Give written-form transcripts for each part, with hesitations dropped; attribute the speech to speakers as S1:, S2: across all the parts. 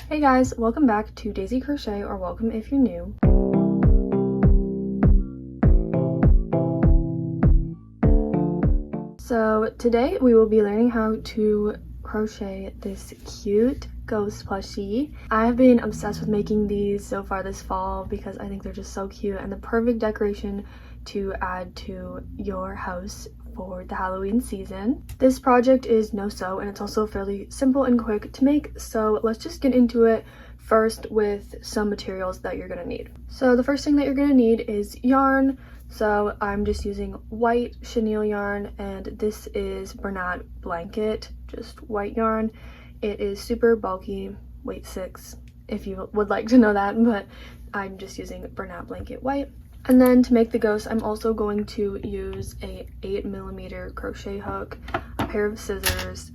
S1: Hey guys, welcome back to Daisy Crochet, or welcome if you're new. So today we will be learning how to crochet this cute ghost plushie. I have been obsessed with making these so far this fall because I think they're just so cute and the perfect decoration to add to your house for the Halloween season. This project is no-sew and it's also fairly simple and quick to make, so let's just get into it first with some materials that you're gonna need. So the first thing that you're gonna need is yarn. So I'm just using white chenille yarn, and this is Bernat Blanket, just white yarn. It is super bulky, weight 6 if you would like to know that, but I'm just using Bernat Blanket white. And then to make the ghost, I'm also going to use a 8mm crochet hook, a pair of scissors,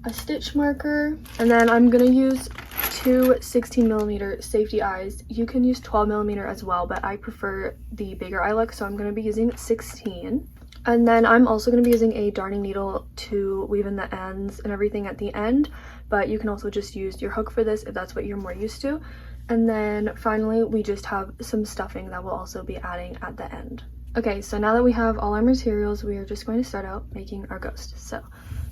S1: a stitch marker, and then I'm gonna use two 16mm safety eyes. You can use 12mm as well, but I prefer the bigger eye look, so I'm gonna be using 16. And then I'm also gonna be using a darning needle to weave in the ends and everything at the end, but you can also just use your hook for this if that's what you're more used to. And then finally, we just have some stuffing that we'll also be adding at the end. Okay, so now that we have all our materials, we are just going to start out making our ghost. So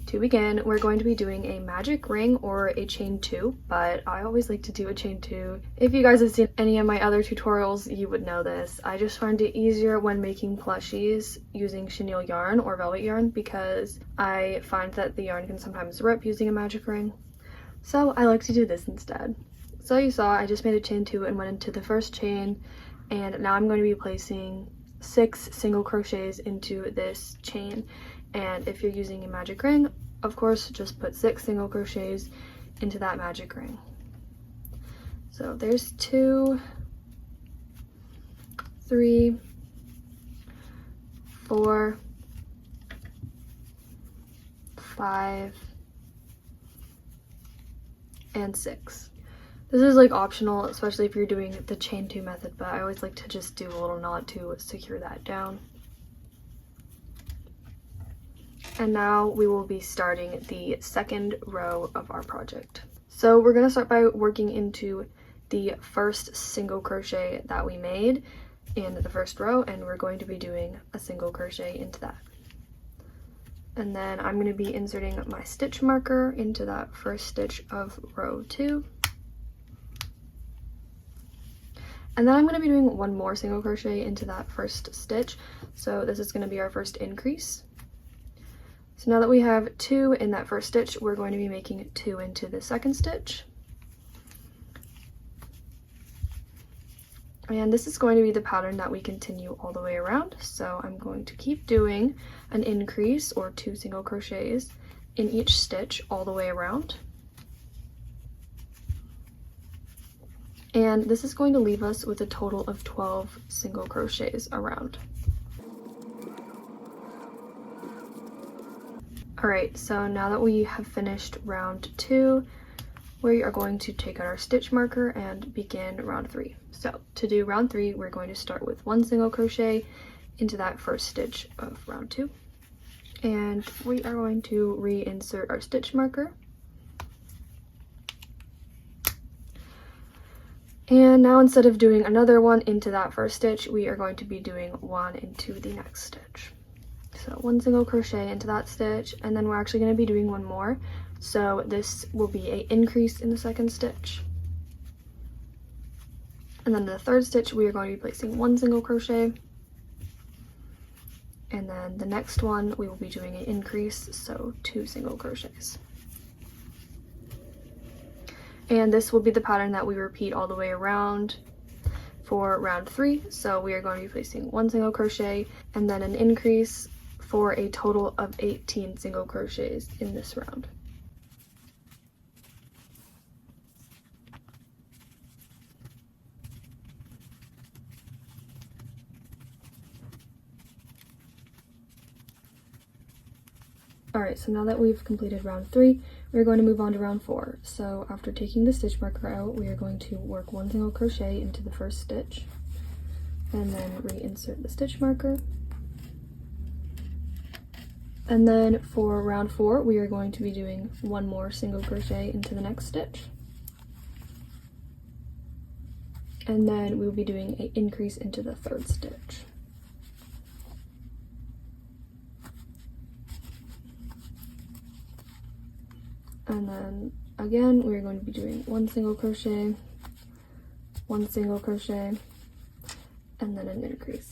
S1: to begin, we're going to be doing a magic ring or a chain 2, but I always like to do a chain 2. If you guys have seen any of my other tutorials, you would know this. I just find it easier when making plushies using chenille yarn or velvet yarn because I find that the yarn can sometimes rip using a magic ring. So I like to do this instead. So you saw I just made a chain 2 and went into the first chain, and now I'm going to be placing 6 single crochets into this chain. And if you're using a magic ring, of course, just put 6 single crochets into that magic ring. So there's 2, 3, 4, 5, and 6. This is like optional, especially if you're doing the chain 2 method, but I always like to just do a little knot to secure that down. And now we will be starting the second row of our project. So we're gonna start by working into the first single crochet that we made in the first row, and we're going to be doing a single crochet into that. And then I'm gonna be inserting my stitch marker into that first stitch of row 2. And then I'm going to be doing one more single crochet into that first stitch. So this is going to be our first increase. So now that we have 2 in that first stitch, we're going to be making 2 into the second stitch. And this is going to be the pattern that we continue all the way around. So I'm going to keep doing an increase or 2 single crochets in each stitch all the way around. And this is going to leave us with a total of 12 single crochets around. Alright, so now that we have finished round 2, we are going to take out our stitch marker and begin round 3. So to do round 3, we're going to start with 1 single crochet into that first stitch of round 2. And we are going to reinsert our stitch marker. And now instead of doing another one into that first stitch, we are going to be doing 1 into the next stitch. So 1 single crochet into that stitch, and then we're actually going to be doing one more. So this will be an increase in the second stitch. And then the third stitch, we are going to be placing 1 single crochet. And then the next one, we will be doing an increase, so 2 single crochets. And this will be the pattern that we repeat all the way around for round 3. So we are going to be placing 1 single crochet and then an increase for a total of 18 single crochets in this round. Alright, so now that we've completed round 3, we're going to move on to round 4. So after taking the stitch marker out, we are going to work 1 single crochet into the first stitch and then reinsert the stitch marker. And then for round 4, we are going to be doing 1 more single crochet into the next stitch. and then we'll be doing an increase into the third stitch. And then again, we're going to be doing 1 single crochet, 1 single crochet, and then an increase.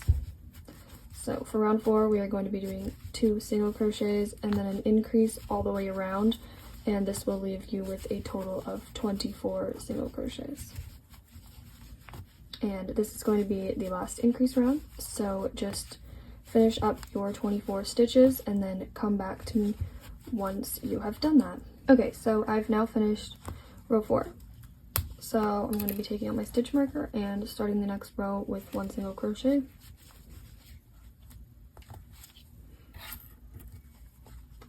S1: So for round 4, we are going to be doing 2 single crochets and then an increase all the way around, and this will leave you with a total of 24 single crochets. And this is going to be the last increase round, so just finish up your 24 stitches and then come back to me once you have done that. Okay, so I've now finished row 4. So I'm going to be taking out my stitch marker and starting the next row with 1 single crochet.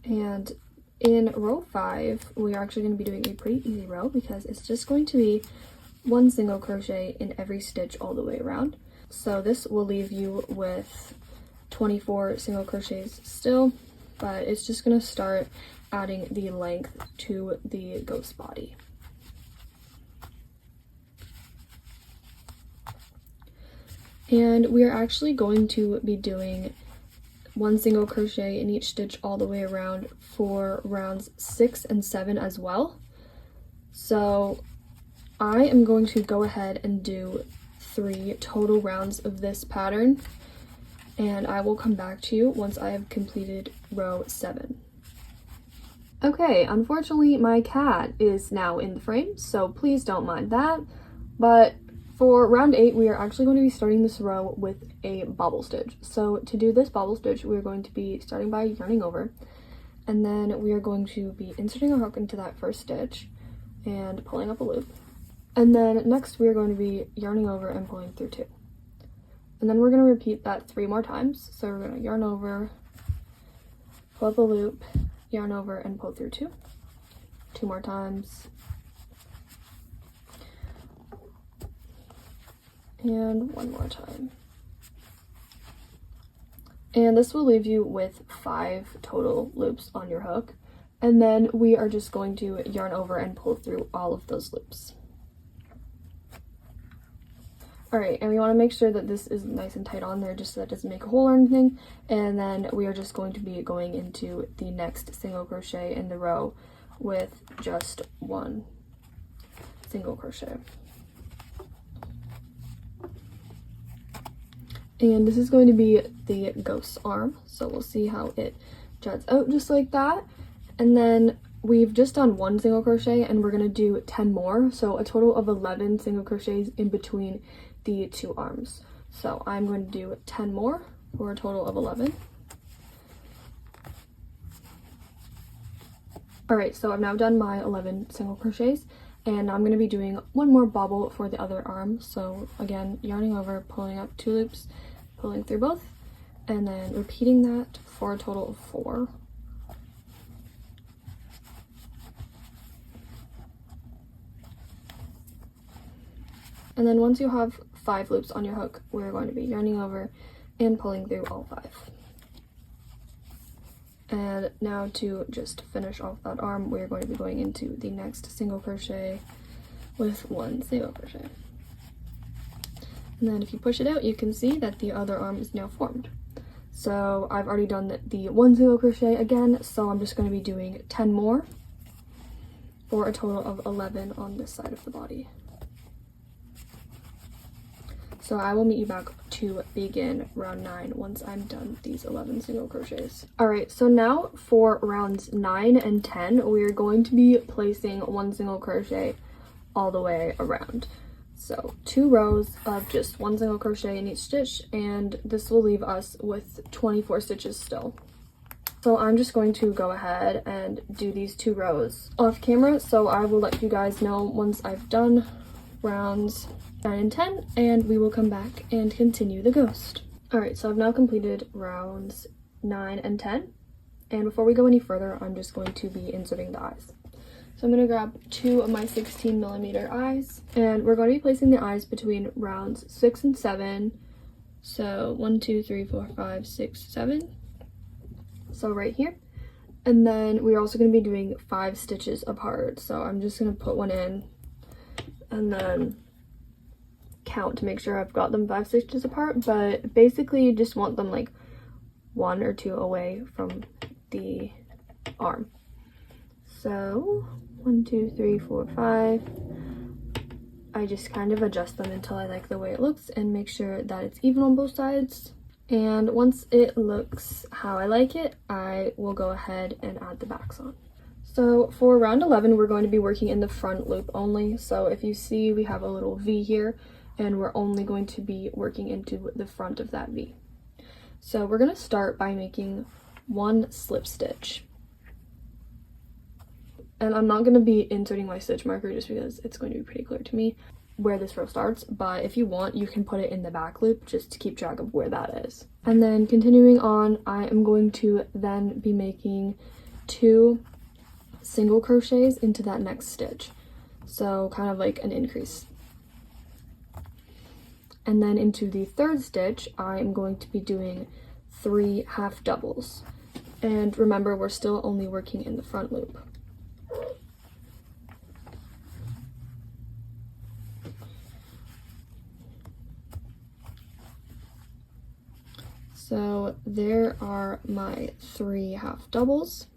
S1: And in row 5, we are actually going to be doing a pretty easy row because it's just going to be 1 single crochet in every stitch all the way around. So this will leave you with 24 single crochets still, but it's just going to start adding the length to the ghost body. And we are actually going to be doing 1 single crochet in each stitch all the way around for rounds 6 and 7 as well. So I am going to go ahead and do 3 total rounds of this pattern, and I will come back to you once I have completed row 7. Okay, unfortunately my cat is now in the frame, so please don't mind that. But for round 8, we are actually going to be starting this row with a bobble stitch. So to do this bobble stitch, we are going to be starting by yarning over, and then we are going to be inserting a hook into that first stitch and pulling up a loop. And then next we are going to be yarning over and pulling through 2. And then we're going to repeat that 3 more times. So we're going to yarn over, pull up a loop, yarn over and pull through 2. 2 more times. And 1 more time. And this will leave you with 5 total loops on your hook. And then we are just going to yarn over and pull through all of those loops. Alright, and we want to make sure that this is nice and tight on there just so that it doesn't make a hole or anything. And then we are just going to be going into the next single crochet in the row with just 1 single crochet. And this is going to be the ghost's arm, so we'll see how it juts out just like that. And then we've just done 1 single crochet and we're going to do 10 more, so a total of 11 single crochets in between the 2 arms. So I'm going to do 10 more for a total of 11. Alright, so I've now done my 11 single crochets, and I'm going to be doing 1 more bobble for the other arm. So again, yarning over, pulling up 2 loops, pulling through both, and then repeating that for a total of 4. And then once you have 5 loops on your hook, we're going to be yarning over and pulling through all 5. And now to just finish off that arm, we're going to be going into the next single crochet with 1 single crochet. And then if you push it out, you can see that the other arm is now formed. So I've already done the 1 single crochet again, so I'm just going to be doing 10 more for a total of 11 on this side of the body. So I will meet you back to begin round 9 once I'm done these 11 single crochets. Alright, so now for rounds 9 and 10, we are going to be placing 1 single crochet all the way around. So 2 rows of just 1 single crochet in each stitch, and this will leave us with 24 stitches still. So I'm just going to go ahead and do these 2 rows off camera, so I will let you guys know once I've done rounds 9 and 10, and we will come back and continue the ghost. Alright, so I've now completed rounds 9 and 10, and before we go any further, I'm just going to be inserting the eyes. So I'm going to grab 2 of my 16mm eyes, and we're going to be placing the eyes between rounds 6 and 7. So 1, 2, 3, 4, 5, 6, 7. So right here. And then we're also going to be doing 5 stitches apart. So I'm just going to put one in and then count to make sure I've got them 5 stitches apart, but basically you just want them like 1 or 2 away from the arm. So 1, 2, 3, 4, 5. I just kind of adjust them until I like the way it looks and make sure that it's even on both sides. And once it looks how I like it, I will go ahead and add the backs on. So for round 11, we're going to be working in the front loop only. So if you see, we have a little V here, and we're only going to be working into the front of that V. So we're going to start by making 1 slip stitch. And I'm not going to be inserting my stitch marker just because it's going to be pretty clear to me where this row starts, but if you want, you can put it in the back loop just to keep track of where that is. And then continuing on, I am going to then be making 2 single crochets into that next stitch, so kind of like an increase. And then into the 3rd stitch, I am going to be doing 3 half doubles. And remember, we're still only working in the front loop. So there are my 3 half doubles.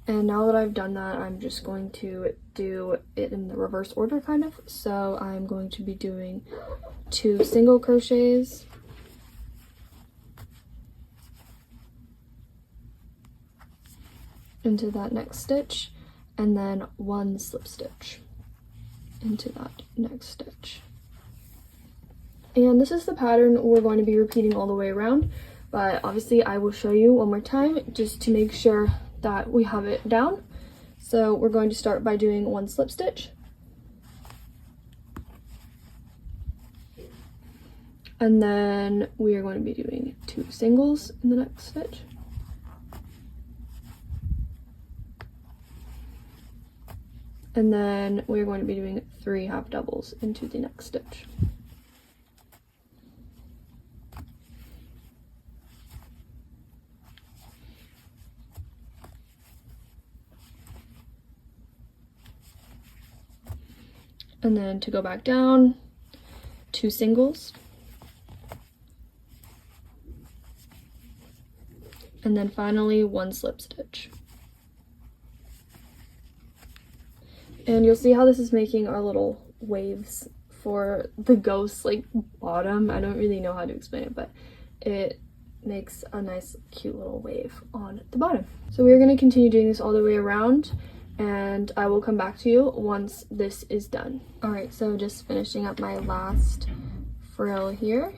S1: And now that I've done that, I'm just going to do it in the reverse order kind of. So I'm going to be doing 2 single crochets, into that next stitch, and then 1 slip stitch into that next stitch. And this is the pattern we're going to be repeating all the way around, but obviously I will show you one more time just to make sure that we have it down. So we're going to start by doing 1 slip stitch, and then we are going to be doing 2 singles in the next stitch, and then we're going to be doing 3 half doubles into the next stitch. And then to go back down, 2 singles, and then finally 1 slip stitch. And you'll see how this is making our little waves for the ghost like bottom. I don't really know how to explain it, but it makes a nice cute little wave on the bottom. So we're going to continue doing this all the way around, and I will come back to you once this is done. All right, so just finishing up my last frill here.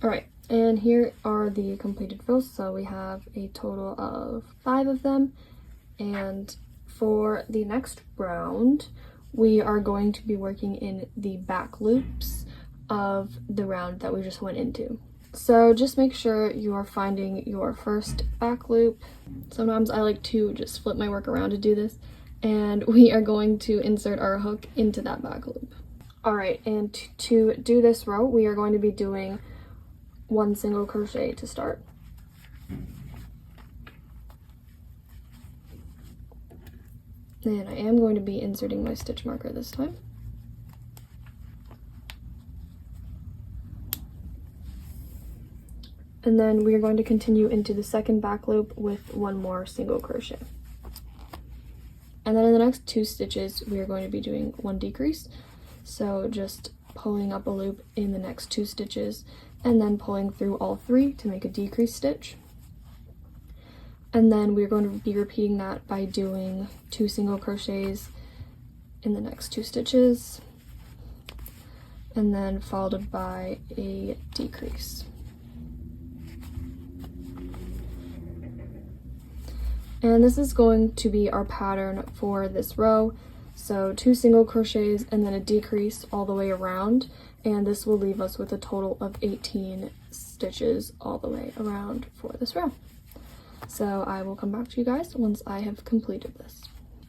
S1: All right, and here are the completed frills. So we have a total of 5 of them, and for the next round, we are going to be working in the back loops of the round that we just went into. So just make sure you are finding your first back loop. Sometimes I like to just flip my work around to do this, and we are going to insert our hook into that back loop. All right, and to do this row, we are going to be doing 1 single crochet to start. And I am going to be inserting my stitch marker this time. And then we are going to continue into the second back loop with 1 more single crochet. And then in the next 2 stitches, we are going to be doing 1 decrease. So just pulling up a loop in the next 2 stitches and then pulling through all 3 to make a decrease stitch. And then we're going to be repeating that by doing 2 single crochets in the next 2 stitches, and then followed by a decrease. And this is going to be our pattern for this row. So 2 single crochets and then a decrease all the way around, and this will leave us with a total of 18 stitches all the way around for this row. So I will come back to you guys once I have completed this.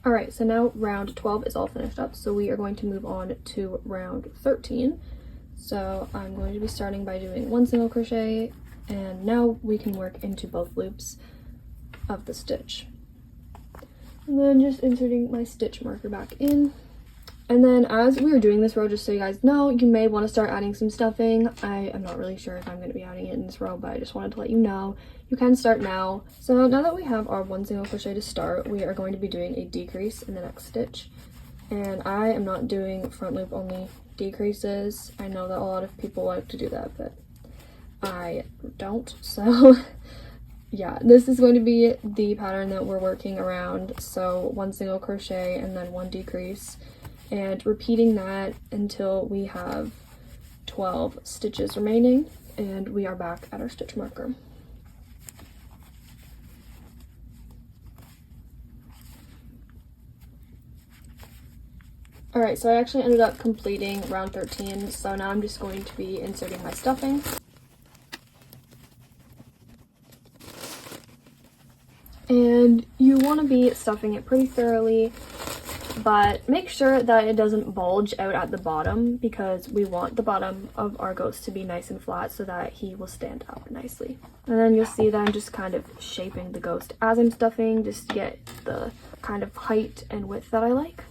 S1: All right, so now round 12 is all finished up, so we are going to move on to round 13. So I'm going to be starting by doing 1 single crochet, and now we can work into both loops of the stitch. And then just inserting my stitch marker back in. And then as we are doing this row, just so you guys know, you may want to start adding some stuffing. I am not really sure if I'm going to be adding it in this row, but I just wanted to let you know. You can start now. So now that we have our 1 single crochet to start, we are going to be doing a decrease in the next stitch. And I am not doing front loop only decreases. I know that a lot of people like to do that, but I don't. So yeah, this is going to be the pattern that we're working around. So 1 single crochet and then 1 decrease, and repeating that until we have 12 stitches remaining, and we are back at our stitch marker. Alright, so I actually ended up completing round 13, so now I'm just going to be inserting my stuffing. And you want to be stuffing it pretty thoroughly, but make sure that it doesn't bulge out at the bottom, because we want the bottom of our ghost to be nice and flat so that he will stand up nicely. And then you'll see that I'm just kind of shaping the ghost as I'm stuffing, just to get the kind of height and width that I like.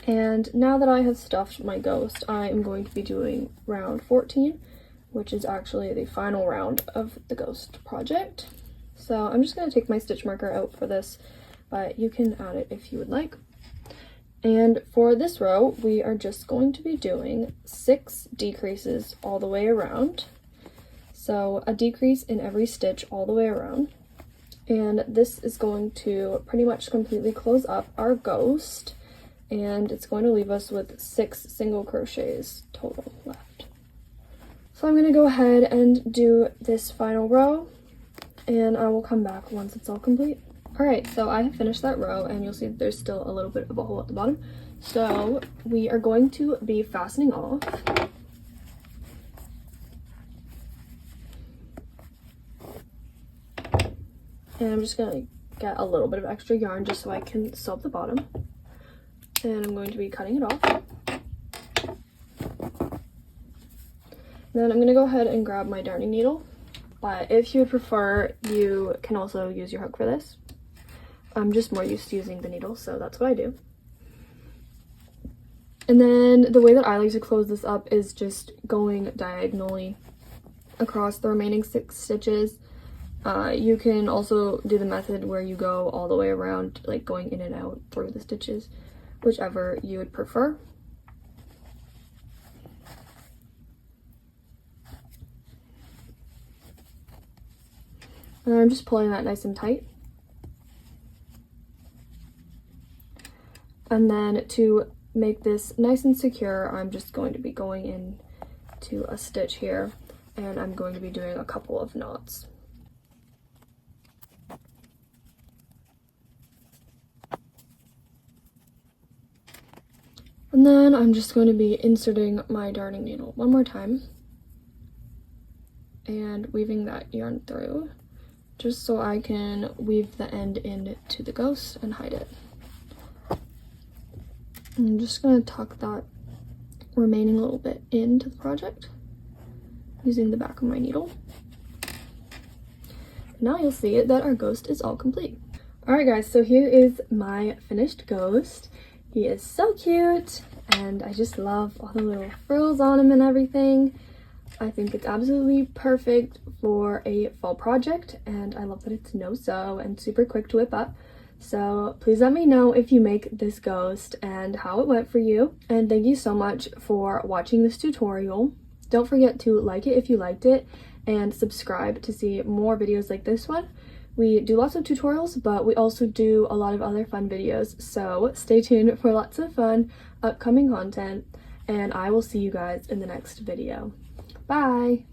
S1: And now that I have stuffed my ghost, I am going to be doing round 14, which is actually the final round of the ghost project. So I'm just going to take my stitch marker out for this, but you can add it if you would like. And for this row, we are just going to be doing 6 decreases all the way around. So a decrease in every stitch all the way around. And this is going to pretty much completely close up our ghost, and it's going to leave us with 6 single crochets total left. So I'm going to go ahead and do this final row, and I will come back once it's all complete. Alright, so I have finished that row, and you'll see that there's still a little bit of a hole at the bottom. So we are going to be fastening off. And I'm just going to get a little bit of extra yarn just so I can sew up the bottom. And I'm going to be cutting it off. Then I'm going to go ahead and grab my darning needle. But if you would prefer, you can also use your hook for this. I'm just more used to using the needle, so that's what I do. And then the way that I like to close this up is just going diagonally across the remaining 6 stitches. You can also do the method where you go all the way around, like going in and out through the stitches, whichever you would prefer. And I'm just pulling that nice and tight. And then to make this nice and secure, I'm just going to be going in to a stitch here, and I'm going to be doing a couple of knots. And then I'm just going to be inserting my darning needle one more time and weaving that yarn through, just so I can weave the end into the ghost and hide it. I'm just going to tuck that remaining little bit into the project using the back of my needle. Now you'll see that our ghost is all complete. Alright guys, so here is my finished ghost. He is so cute, and I just love all the little frills on him and everything. I think it's absolutely perfect for a fall project, and I love that it's no sew and super quick to whip up. So please let me know if you make this ghost and how it went for you. And thank you so much for watching this tutorial. Don't forget to like it if you liked it, and subscribe to see more videos like this one. We do lots of tutorials, but we also do a lot of other fun videos. So stay tuned for lots of fun upcoming content, and I will see you guys in the next video. Bye!